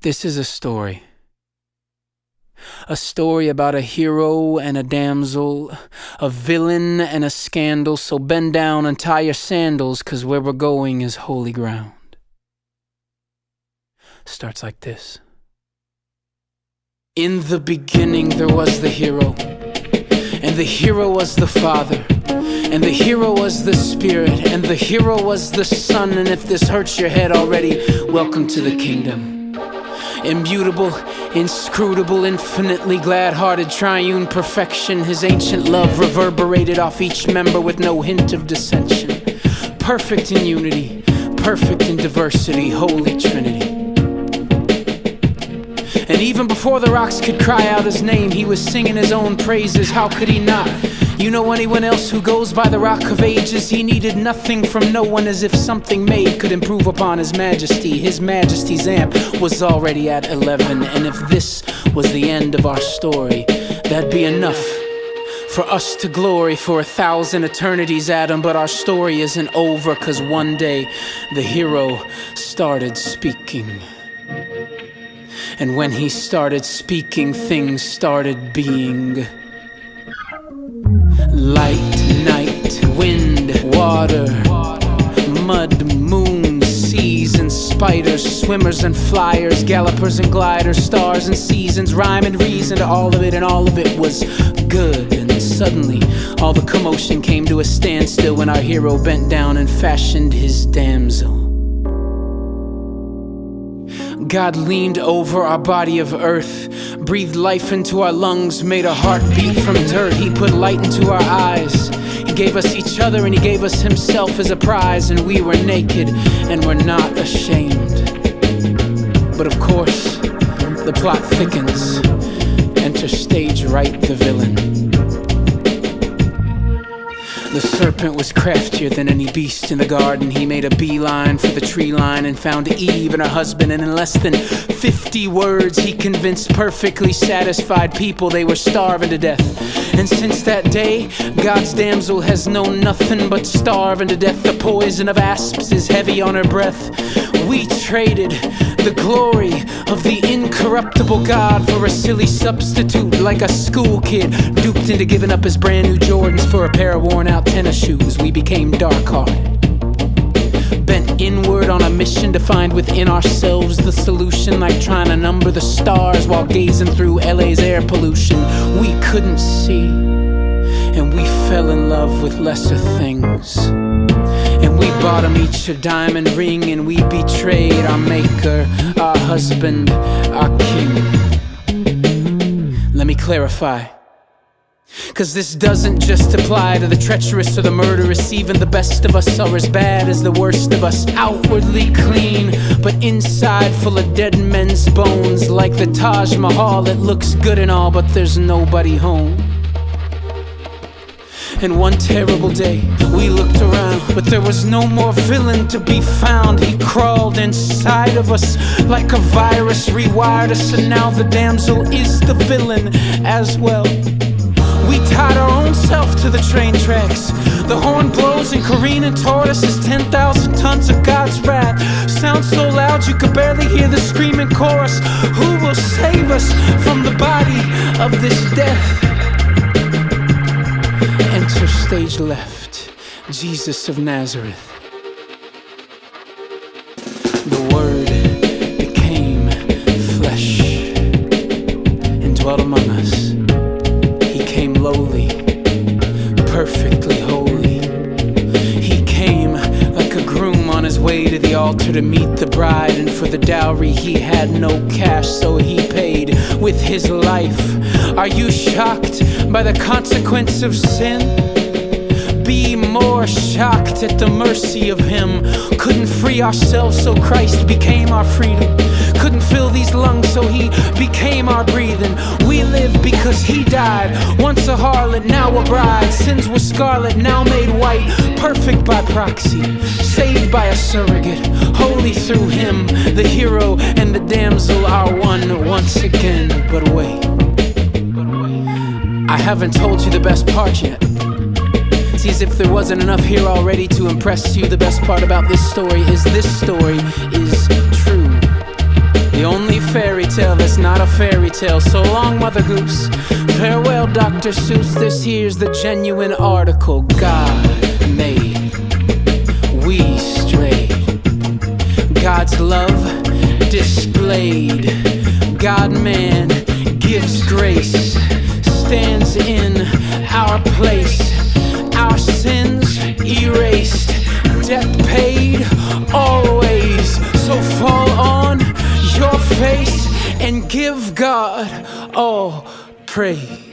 This is a story. A story about a hero and a damsel, a villain and a scandal. So bend down and tie your sandals, 'cause where we're going is holy ground. Starts like this. In the beginning there was the hero, and the hero was the father, and the hero was the spirit, and the hero was the son. And if this hurts your head already, welcome to the kingdom. Immutable, inscrutable, infinitely glad-hearted, triune perfection. His ancient love reverberated off each member with no hint of dissension. Perfect in unity, perfect in diversity, Holy Trinity. And even before the rocks could cry out his name, he was singing his own praises. How could he not? You know anyone else who goes by the Rock of Ages? He needed nothing from no one, as if something made could improve upon his majesty. His majesty's amp was already at 11. And if this was the end of our story, that'd be enough for us to glory for 1,000 eternities, Adam. But our story isn't over, 'cause one day the hero started speaking. And when he started speaking, things started being. Light, night, wind, water, mud, moon, seas and spiders, swimmers and flyers, gallopers and gliders, stars and seasons, rhyme and reason to all of it, and all of it was good. And suddenly all the commotion came to a standstill when our hero bent down and fashioned his damsel. God leaned over our body of earth, breathed life into our lungs, made a heartbeat from dirt. He put light into our eyes. He gave us each other and he gave us himself as a prize. And we were naked and we're not ashamed. But of course, the plot thickens. Enter stage right, the villain. The serpent was craftier than any beast in the garden. He made a beeline for the tree line and found Eve and her husband. And in less than 50 words, he convinced perfectly satisfied people they were starving to death. And since that day, God's damsel has known nothing but starving to death. The poison of asps is heavy on her breath. We traded the glory of the incorruptible God for a silly substitute, like a school kid duped into giving up his brand new Jordans for a pair of worn out tennis shoes. We became dark-hearted, bent inward on a mission to find within ourselves the solution, like trying to number the stars while gazing through LA's air pollution. We couldn't see, and we fell in love with lesser things. And we bought him each a diamond ring, and we betrayed our maker, our husband, our king. Let me clarify, 'cause this doesn't just apply to the treacherous or the murderous. Even the best of us are as bad as the worst of us. Outwardly clean, but inside full of dead men's bones. Like the Taj Mahal, it looks good and all, but there's nobody home. And one terrible day, we looked around, but there was no more villain to be found. He crawled inside of us like a virus, rewired us, and now the damsel is the villain as well. We tied our own self to the train tracks. The horn blows and careening toward us is 10,000 tons of God's wrath. Sounds so loud you could barely hear the screaming chorus. Who will save us from the body of this death? Enter stage left, Jesus of Nazareth. The Word became flesh and dwelt among us. He came lowly, perfectly holy. He came like a groom on his way to the altar to meet the bride. And for the dowry he had no cash, so he paid with his life. Are you shocked by the consequence of sin? Be more shocked at the mercy of him. Couldn't free ourselves, so Christ became our freedom. Couldn't fill these lungs, so he became our breathing. We live because he died. Once a harlot, now a bride. Sins were scarlet, now made white. Perfect by proxy, saved by a surrogate. Holy through him, the hero and the damsel are one once again. But wait, I haven't told you the best part yet. See, as if there wasn't enough here already to impress you, the best part about this story is true. The only fairy tale that's not a fairy tale. So long, Mother Goose. Farewell, Dr. Seuss. This here's the genuine article God made. We strayed. God's love displayed. God-man gives grace. Stands in our place. Our sins erased. Debt paid always. So fall on your face and give God all praise.